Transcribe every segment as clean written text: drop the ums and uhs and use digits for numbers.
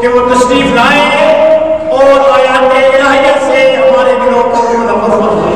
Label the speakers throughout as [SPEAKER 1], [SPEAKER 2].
[SPEAKER 1] کہ وہ تشریف لائیں اور آیات الہیہ سے ہمارے دلوں کو منور فرمائیں۔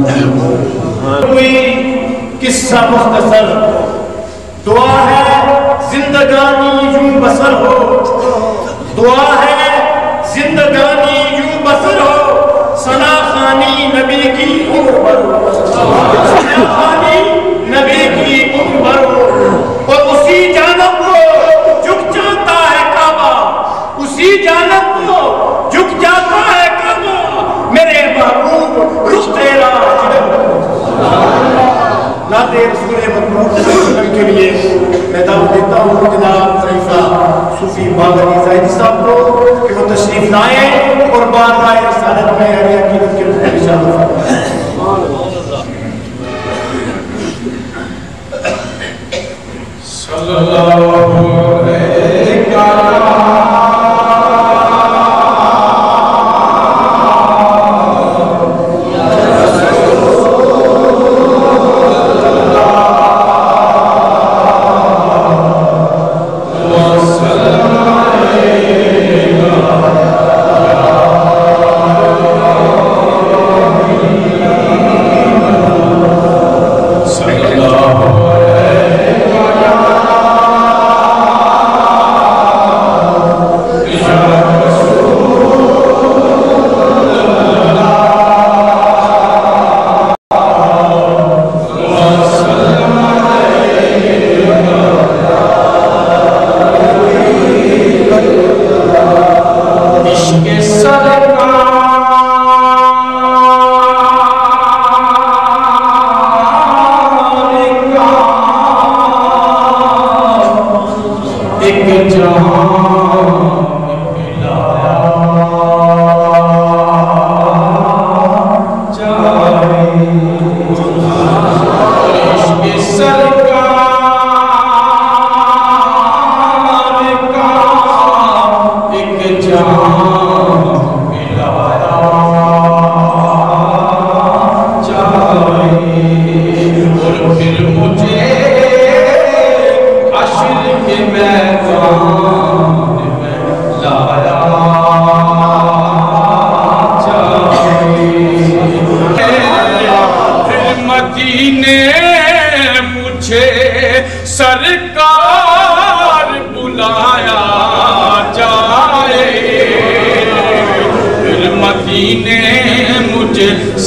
[SPEAKER 1] کوئی قصہ مختصر دعا ہے زندگانی یوں بسر ہو، دعا ہے زندگانی یوں بسر ہو، ثنا خوانی نبی کی عمر بھر ہو، ثنا خوانی نبی کی عمر بھر ہو، اور اسی جانب کو جھک جاتا ہے کعبہ، اسی جانب کو جھک جاتا ہے کعبہ، میرے محبوب رخ تیرا نعت رسول مطلوب کے لیے میں دعوت دیتا ہوں جناب خلیفہ صوفی باغری زاہدی صاحب کو کہ وہ تشریف لائیں اور بارگاہ رسالت میں اہل عقیدت کے مختلف شامل فرمائیں۔ صلی اللہ علیہ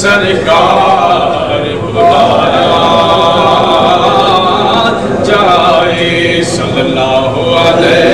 [SPEAKER 1] سرکار بلایا جائے صلی اللہ علیہ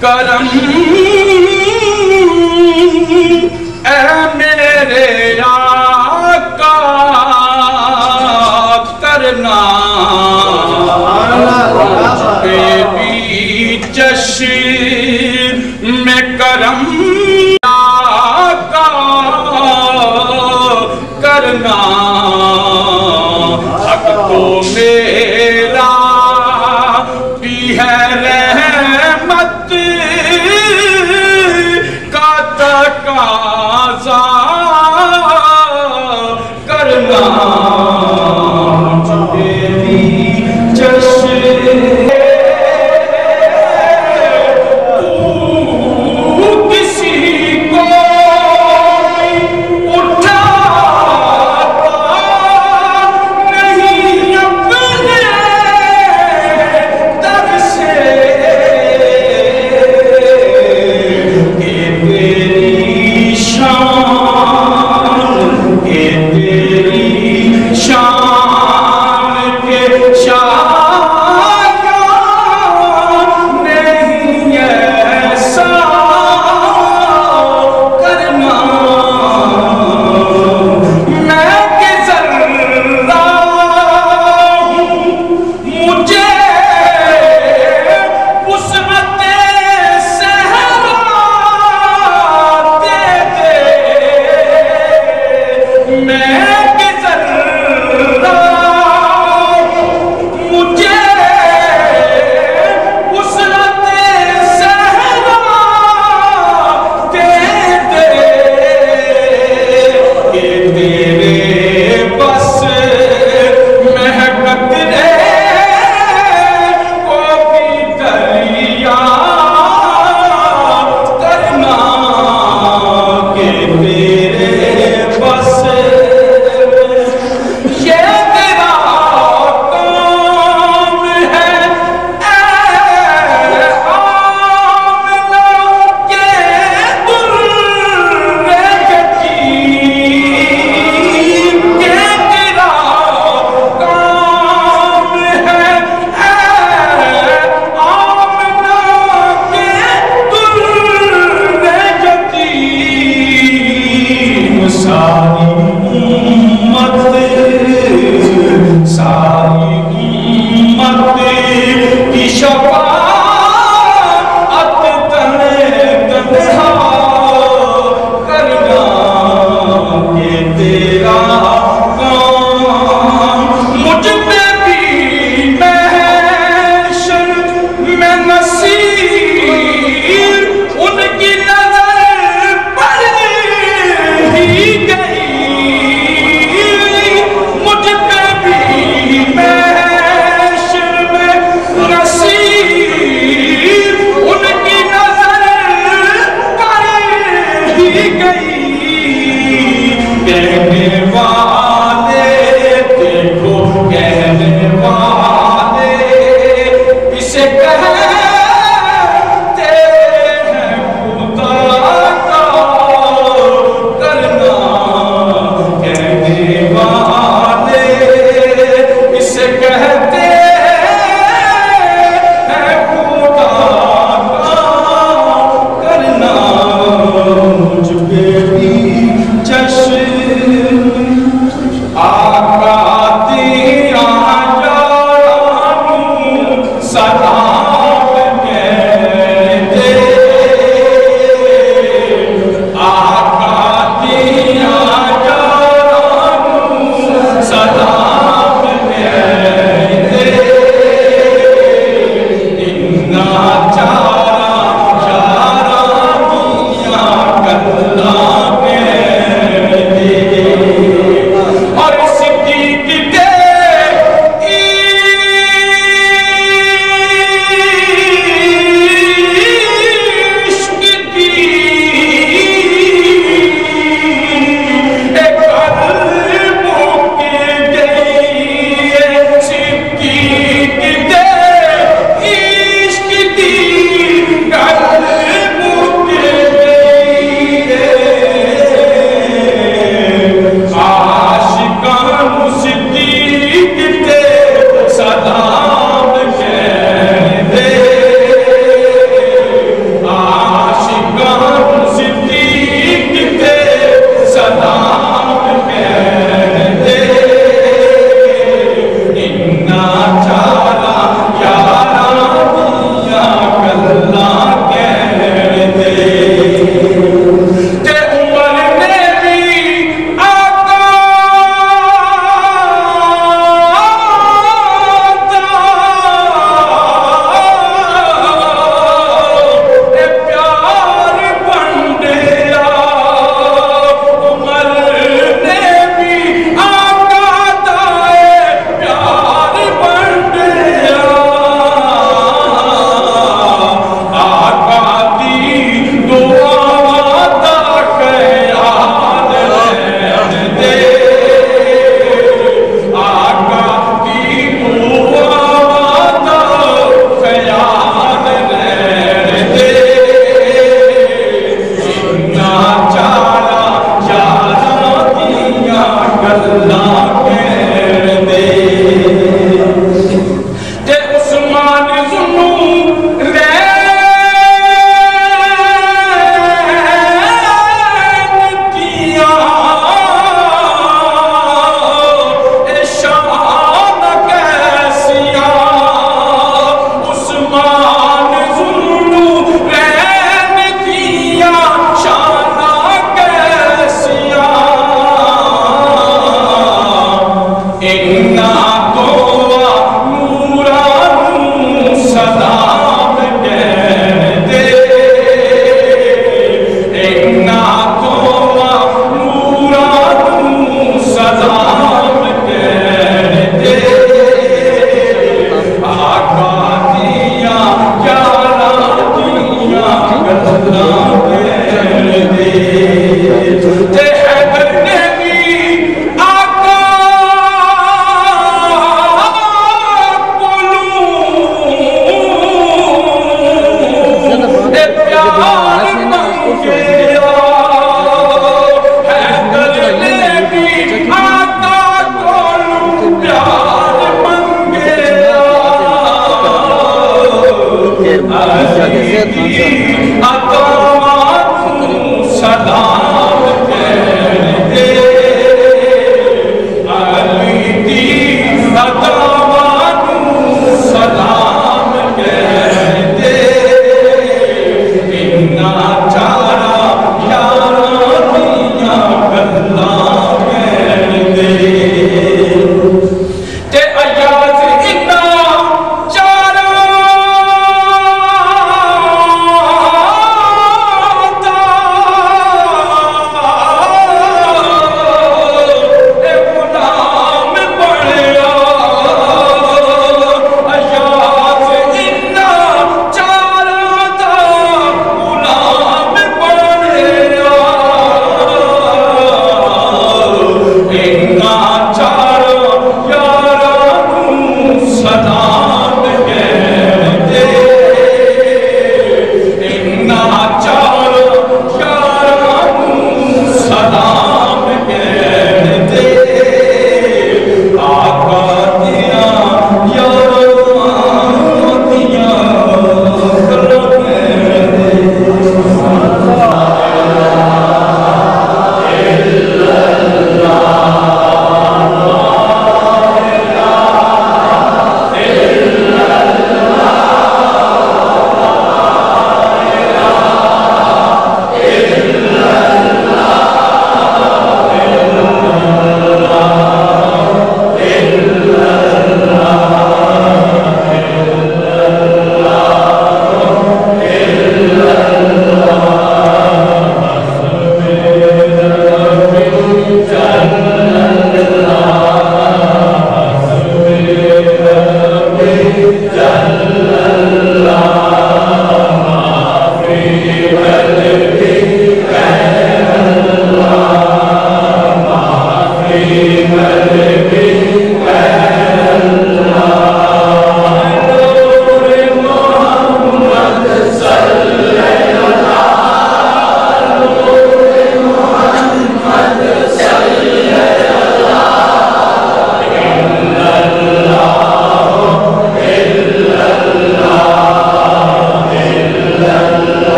[SPEAKER 1] کرم اے میرے آقا کرنا بی چشم میں کرم آقا کرنا حق تو میرا بھی ہے رحمت کا تقاضا کرنا میری چشم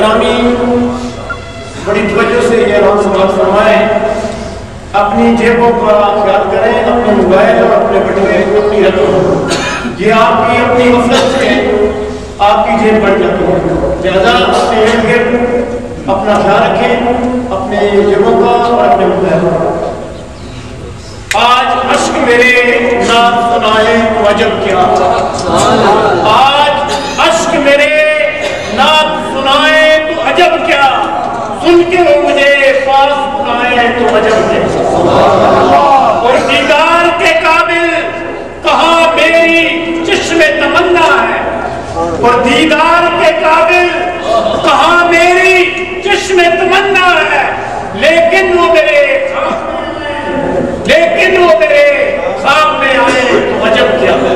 [SPEAKER 1] گرامی بڑی توجہ سے یہ اعلان سماعت فرمائیں، اپنی جیبوں کا خیال کریں، اپنے موبائل اور اپنے بٹوے اپنی رکھیں، یہ آپ کی اپنی غفلت سے آپ کی جیب بڑھ جاتی ہے، لہذا اپنے ارد گرد اپنا خیال رکھیں، اپنے جیبوں کا اور اپنے موبائل کا۔ آج اشک میرے نعت سنائے تو عجب کیا، آج اشک میرے نعت سنائے تو عجب کیا، سن کے وہ مجھے پاس بلائے تو عجب کیا، اور دیدار کے قابل کہاں میری چشم تمنا ہے، اور دیدار کے قابل کہاں میری چشم تمنا ہے، لیکن وہ میرے خواب میں آئے تو عجب کیا ہے۔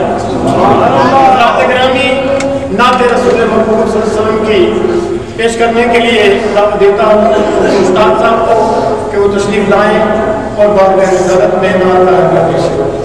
[SPEAKER 1] نعت گرامی نعت رسول محمد صلی اللہ علیہ وسلم کی پیش کرنے کے لیے دعوت دیتا ہوں استاد صاحب کو کہ وہ تشریف لائیں اور بارگاہ رسالت میں نعت کا پیش کریں۔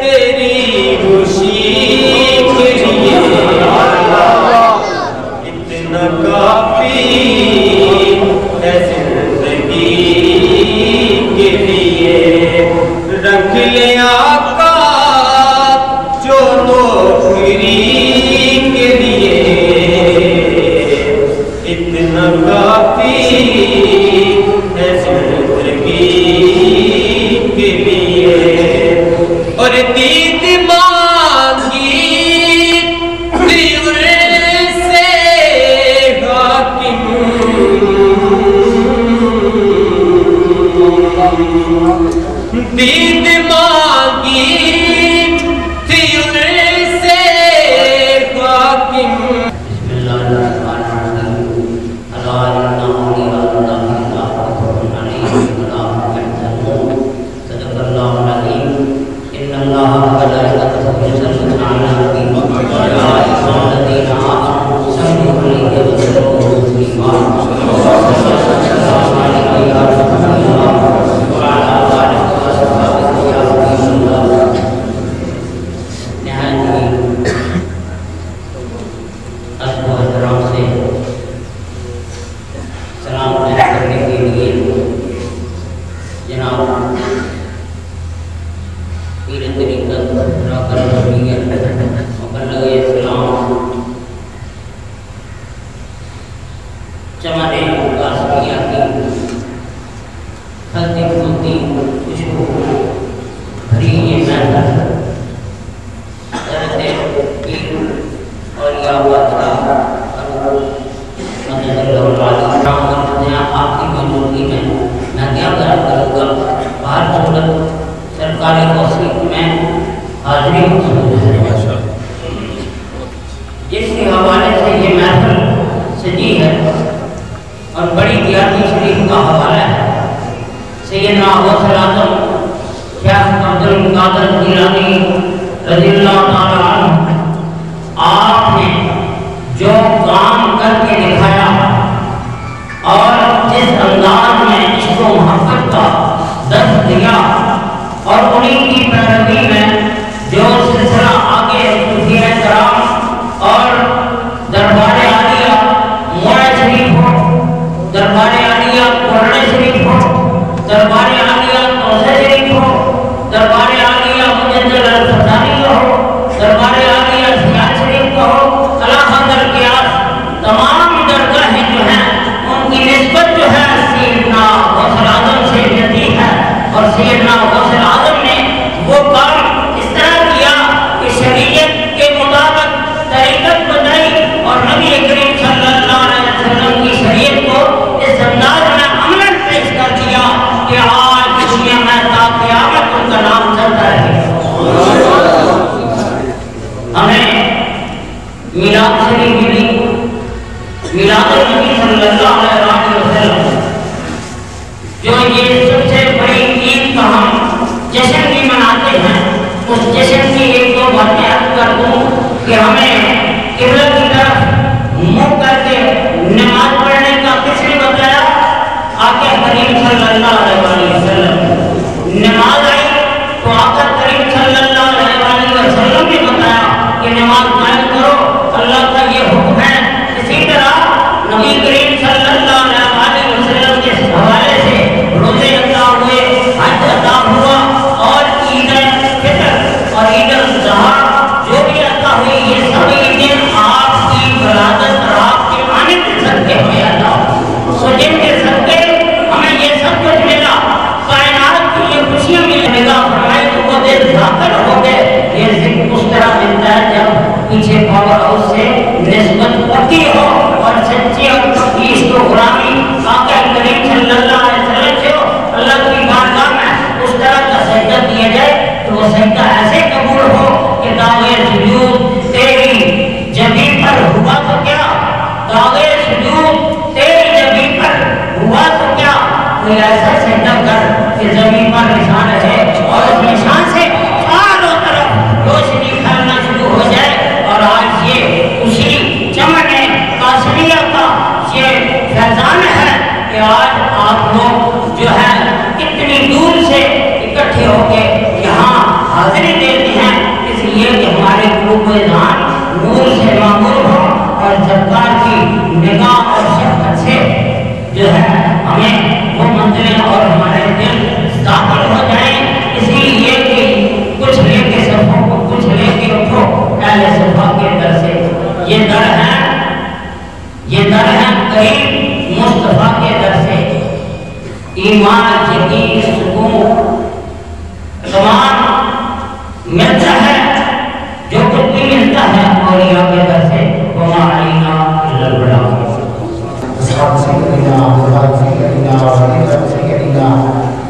[SPEAKER 2] تیری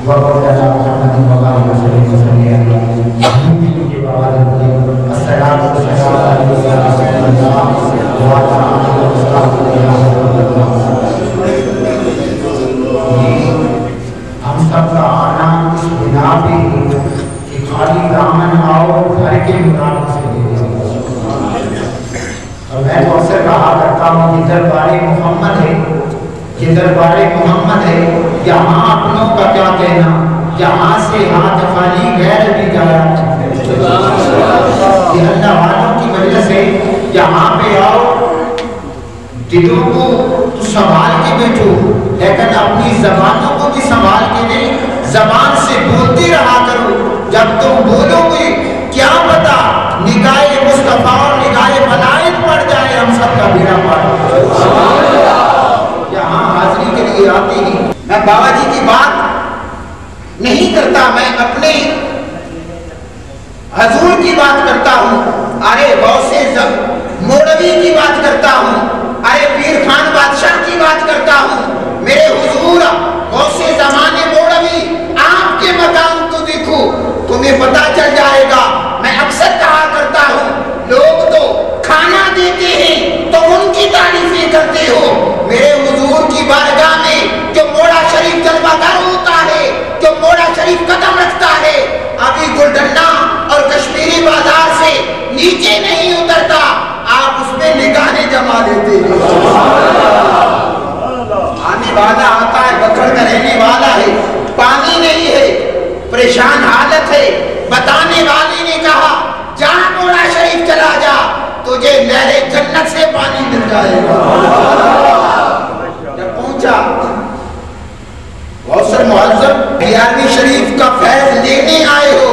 [SPEAKER 2] وقال محمد وقال خالی دامن آؤ گھر کے منافع سے دے دے۔ اور میں تو اکثر کہا کرتا ہوں یہ دربار محمد ہے، یہ دربار محمد ہے، یہاں اپنوں کا کیا کہنا، یہاں سے ہاتھ خالی غیر بھی جایا یہ اللہ والوں کی وجہ سے یہاں پہ آؤ، دلوں کو تو سنبھال کے بیٹھو، لیکن اپنی زبانوں کو بھی سنبھال کے نہیں، زبان سے بولتے رہا کرو، جب تم بولو گے کیا پتا نگاہ مصطفیٰ اور نگاہ ملائک پڑ جائے، ہم سب کا بیڑا پڑ یہاں حاضری کے لیے آتے ہی میں بابا جی کی بات نہیں کرتا، میں اپنے حضور کی بات کرتا ہوں، ارے غوث مولوی کی بات کرتا ہوں، ارے پیر خان بادشاہ کی بات کرتا ہوں، میرے حضور غوث زمان مولوی آپ کے مقام تو دیکھو، تمہیں پتا چل جائے گا۔ میں اکثر کہا کرتا ہوں لوگ تو کھانا دیتے ہیں تو ان کی تعریفیں کرتے ہو، میرے حضور کی بارگاہ میں جو موڑا شریف جلوہ گر ہوتا ہے، جو موڑا شریف قدم رکھتا ہے، ابھی گلڈنہ اور کشمیری بازار سے نیچے نہیں اترتا، آپ اس میں نگاہیں جما لیتے ہیں۔ آنے والا آتا ہے، بکھڑ کر رہنے والا ہے، پانی نہیں ہے، پریشان حالت ہے، بتانے والی نے کہا جا موڑا شریف چلا جا، تجھے نہر جنت سے پانی مل جائے گا۔ جب پہنچا غوث معظم 11ویں شریف کا فیض لینے آئے ہو،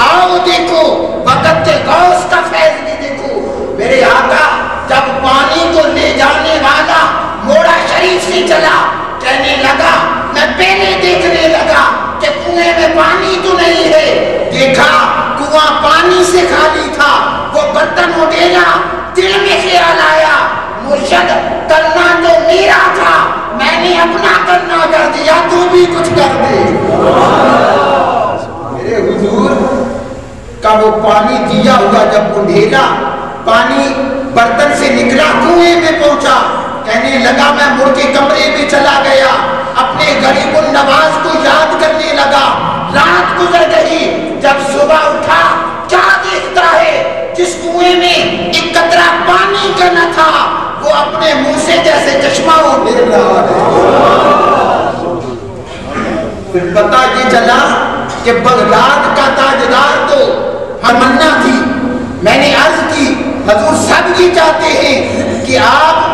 [SPEAKER 2] آؤ دیکھو وقت غوث کا فیض بھی دیکھو۔ میرے آقا جب پانی کو لے جانے والا موڑا شریف سے چلا، کہنے لگا میں پہلے دیکھنے لگا کہ کنویں میں پانی تو نہیں ہے، دیکھا کنواں پانی سے خالی تھا، وہ برتن اٹھیلا، دل میں خیال آیا مرشد کرنا تو میرا تھا، میں نے اپنا کرنا کر دیا، تو بھی کچھ کر دے۔ میرے حضور کا وہ پانی دیا ہوا جب اٹھیلا، پانی برتن سے نکلا، کنویں میں پہنچا، کہنے لگا میں مڑ کے کمرے میں چلا گیا، اپنے غریب النواز کو یاد کرنے لگا، رات گزر گئی، جب صبح اٹھا کیا دیکھتا ہے، جس کنویں میں ایک قطرہ پانی کا نہ تھا، وہ اپنے منہ سے جیسے چشمہ اٹھیل رہا ہے۔ پھر پتہ یہ چلا کہ بغداد کا تاجدار تو تمنا تھی، میں نے عرض کی حضور سب یہ چاہتے ہیں کہ آپ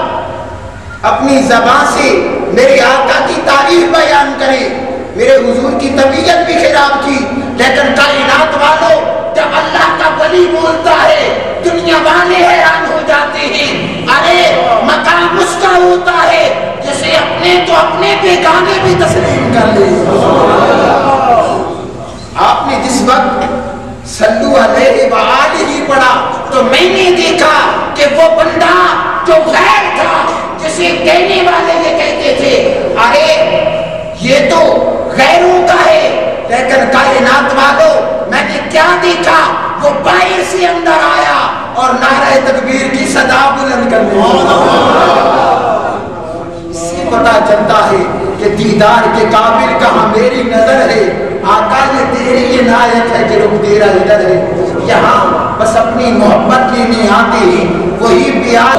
[SPEAKER 2] اپنی زبان سے میرے آقا کی تعریف بیان کریں، میرے حضور کی طبیعت بھی خراب تھی، لیکن کائنات والوں جب اللہ کا ولی بولتا ہے دنیا والے حیران ہو جاتے ہیں، ارے مقام اس کا ہوتا ہے جسے اپنے تو اپنے بیگانے بھی تسلیم کر لے۔ آپ نے جس وقت صلو علیہ وآلہ پڑھا تو میں نے دیکھا کہ وہ بندہ جو غیر تھا، جسے کہنے والے یہ کہتے تھے ارے یہ تو غیروں کا ہے، لیکن کائنات والوں میں نے کیا دیکھا، وہ باہر سے اندر آیا اور نعرہ تکبیر کی صدا بلند کر دی۔ اس سے پتہ چلتا ہے کہ دیدار کے قابل کہاں میری نظر ہے، آقا یہ تیری عنایت ہے کہ رخ تیرا ادھر ہے، یہاں بس اپنی محبت لینے آتے ہیں، وہی پیار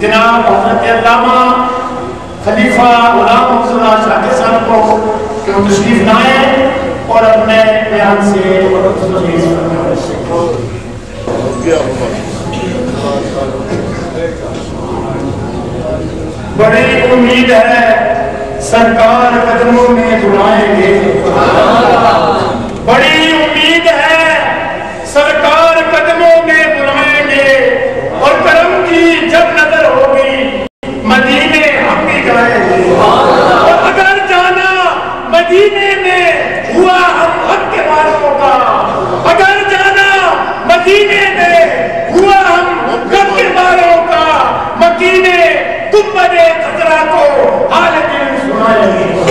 [SPEAKER 1] جناب حضرت علامہ خلیفہ غلام حفظ شاکر صاحب کو کہ وہ تشریف لائیں اور اپنے بیان سے بڑی امید ہے سرکار قدموں میں بلائیں گے، بڑی امید ہے سرکار قدموں میں بلائیں گے، اور کرم کی جب نظر ہوگی مدینے ہم بھی جائیں گے، اور اگر جانا مدینے میں ہوا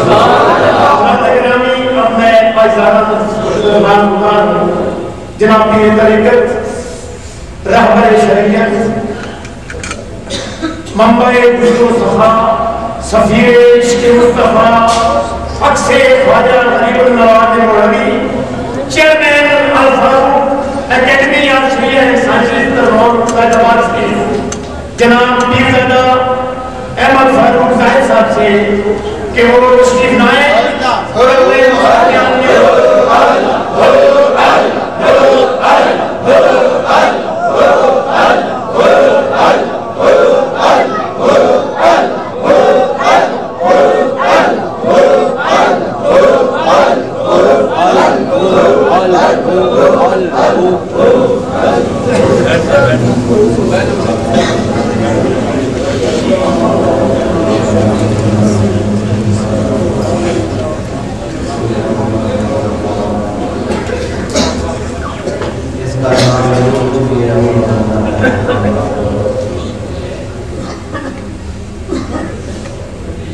[SPEAKER 1] اب میں جناب پیر طریقت رہبر شریعت منبع وجود و صفا سفیر عشق مصطفیٰ عکس خواجہ غریب النواز مولوی chairman Al-Farooq academy of Shariah sciences road Hyderabad سے جناب پیرزادہ احمد فاروق زاہد صاحب سے کہ وہ تشریف لائیں اور اپنے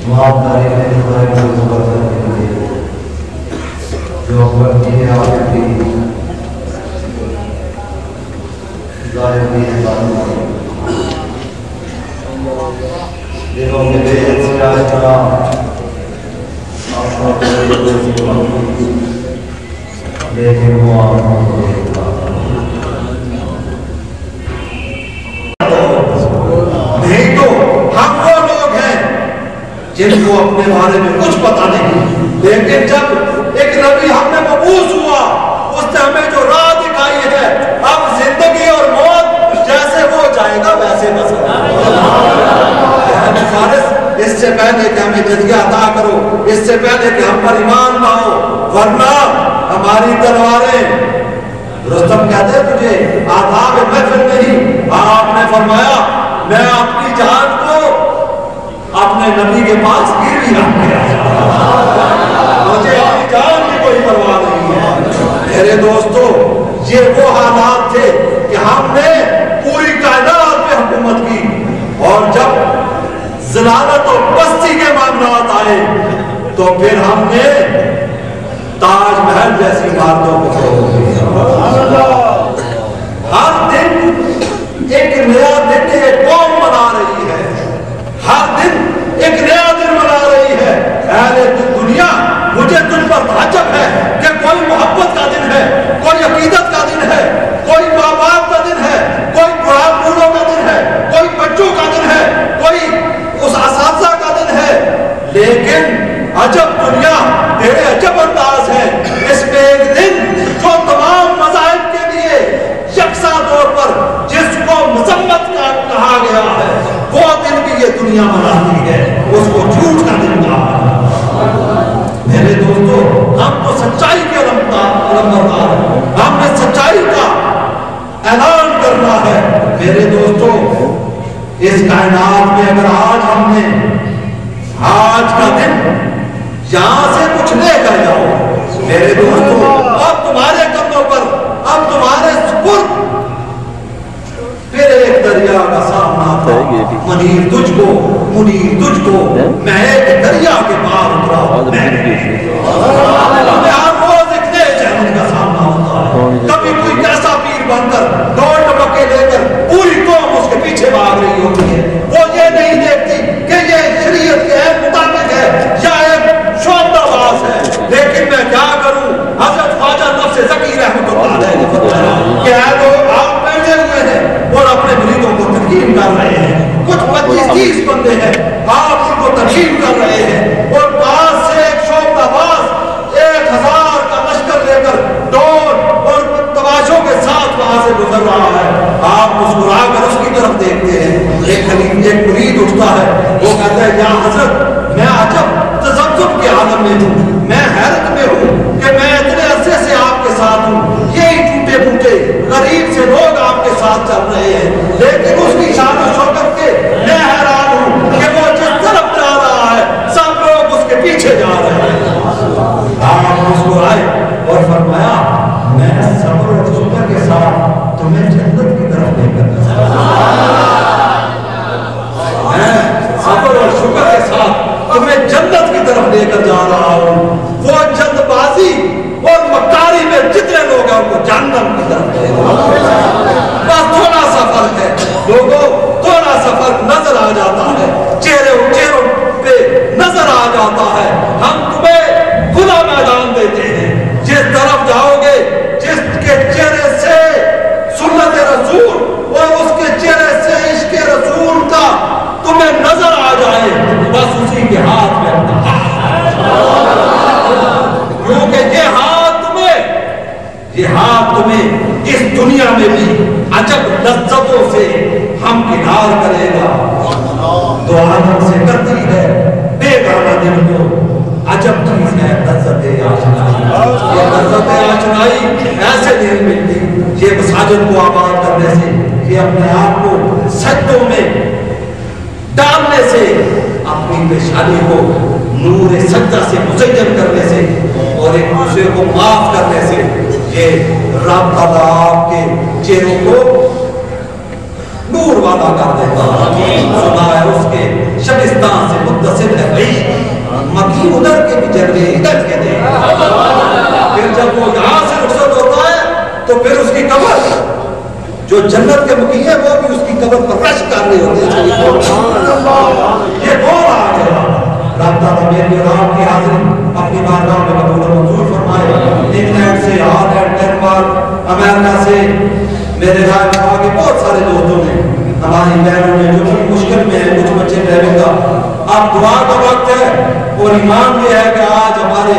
[SPEAKER 1] مخاطبان میں
[SPEAKER 3] جن کو اپنے بارے میں کچھ پتا نہیں، لیکن جب ایک نبی ہم میں مبعوث ہوا اس نے ہمیں جو راہ دکھائی ہے، اب زندگی اور موت جیسے ہو جائے گا ویسے بسر اس سے پہلے کہ ہمیں جزیہ عطا کرو، اس سے پہلے کہ ہم پر ایمان لاؤ، ورنہ ہماری تلواریں رستم کہتے ہیں تجھے آداب محفل نہیں، آپ نے فرمایا میں اپنی جان کو اپنے نبی کے پاس گروی رکھ کے آیا، مجھے اپنی جان کی کوئی پرواہ نہیں ہے۔ میرے دوستو یہ وہ حالات تھے کہ ہم نے پوری کائنات پہ حکومت کی، اور جب ذلالت اور پستی کے معاملات آئے تو پھر ہم نے تاج محل جیسی عمارتوں کو چھوڑ دیا۔ ہر دن ایک نیا دن یہ قوم منا رہی ہے، ہر دن ایک نیا دن منا رہی ہے۔ اہل دنیا مجھے تجھ پر تعجب ہے کہ کوئی محبت کا دن ہے، کوئی عقیدت کا دن ہے، کوئی ماں باپ کا دن ہے، کوئی بوڑھوں کا دن ہے، کوئی بچوں کا دن ہے، کوئی اس اساتذہ کا دن ہے، لیکن عجب دنیا بے عجب انداز ہے۔ اس میں ایک دن جو تمام مذاہب کے لیے یکساں طور پر جس کو مذمت کا کہا گیا ہے وہ دن بھی یہ دنیا مناتی ہے، اس کو جھوٹ کا دن کہا ہے۔ میرے دوستو ہم تو سچائی کے علمبردار ہیں، ہم نے سچائی کا اعلان کرنا ہے۔ میرے دوستو اس کائنات میں اگر آج ہم نے آج کا دن یہاں سے کچھ لے کر جاؤ، میرے دوستو اب تمہارے کندھوں پر، اب تمہارے سپرد پھر ایک دریا کا سامنا تھا، منیر تجھ کو، منیر تجھ کو، میں ایک دریا کے پار اترا، میں ہر روز ایک نئے چیلنج کا سامنا ہوتا ہے۔ کبھی کوئی کیسا پیر بن کر ڈول ڈبکے لے کر پوری قوم اس کے پیچھے بھاگ رہی ہوتی ہے، وہ یہ نہیں دیکھتی کہ یہ شریعت کے مطابق ہے یا ایک شعبہ باز ہے۔ لیکن میں کیا کروں، حضرت خواجہ نفس ذکی رحمۃ اللہ علیہ نے فرمایا کہ اے لوگ آپ بیٹھے ہوئے ہیں اور اپنے مریدوں کو ترغیب کر رہے ہیں، کچھ 25-30 بندے ہیں، آپ ان کو ترغیب کر رہے ہیں، اور پاس سے ایک شعبہ باز 1000 کا لشکر لے کر ڈول اور تماشوں کے ساتھ وہاں سے گزر رہا ہے۔ آپ مسکرا کر اس کی طرف دیکھتے ہیں، ایک مرید اٹھتا ہے، وہ کہتا ہے یا حضرت میں عجب تذبذب کے عالم میں ہوں، میں حیرت میں ہوں کہ میں اتنے عرصے سے آپ کے ساتھ ہوں، یہی ٹوٹے پھوٹے غریب سے لوگ آپ کے ساتھ چل رہے ہیں، لیکن اس کی شان و شوکت کے میں حیران ہوں کہ وہ جس طرف جا رہا ہے سب لوگ اس کے پیچھے جا رہے ہیں۔ آپ مسکرائے اور فرمایا میں صبر و شکر کے ساتھ تمہیں جنت کی طرف لے کر میں صبر اور شکر کے ساتھ تمہیں جنت کی طرف لے کر جا رہا ہوں، وہ جلد بازی اور مکاری میں جتنے لوگ ہیں ان کو جہنم کی طرف لے جاؤں۔ بس تھوڑا سا فرق ہے لوگوں، تھوڑا سا فرق نظر آ جاتا ہے، چہروں پہ نظر آ جاتا ہے۔ ہم تمہیں کھلا میدان دیتے ہیں، جس طرف جاؤ گے، جس کے چہرے سے سنت رسول اور اس کے چہرے سے عشق رسول کا تمہیں نظر آ جائے، بس اسی کے ہاتھ میں اپنا کیونکہ یہ ہاتھ تمہیں اس دنیا میں بھی عجب لذتوں سے ہم کنار کرے گا۔ تو آدم سے کرتی ہے بے گانا دل کو عجب چیز ہے لذت آشنائی۔ یہ لذت آشنائی ایسے نہیں ملتی، یہ مساجد کو آباد کرنے سے، یہ اپنے آپ کو سجدوں میں ڈالنے سے، اپنی پیشانی کو نور سجدہ سے مزین کرنے سے اور ایک دوسرے کو معاف کرنے سے، یہ رب تعالیٰ آپ کے چہروں کو نور والا کر دیتا ہے۔ سنا ہے اس کے شبستان سے متصل ہے بھئی، مکی ادھر کے بھی جلوے ادھر کے دے، پھر جب وہ یہاں سے رخصت ہوتا ہے تو پھر اس کی قبر جو جنت کے مکی ہے وہ بھی اس کی قبر پر رش کر رہے ہوتے ہیں۔ یہ کون آ گیا؟ رب تعالیٰ میری اور آپ کی حاضری اپنی بارگاہ میں قبول و منظور فرمائے۔ انگلینڈ سے، ہالینڈ، ڈنمارک، امریکہ سے میرے رائے آگے بہت سارے دوستوں نے، ہماری بہنوں نے جو بھی مشکل میں ہیں، کچھ بچے رہے گا، اب دعا کا وقت ہے اور ایمان یہ ہے کہ آج ہمارے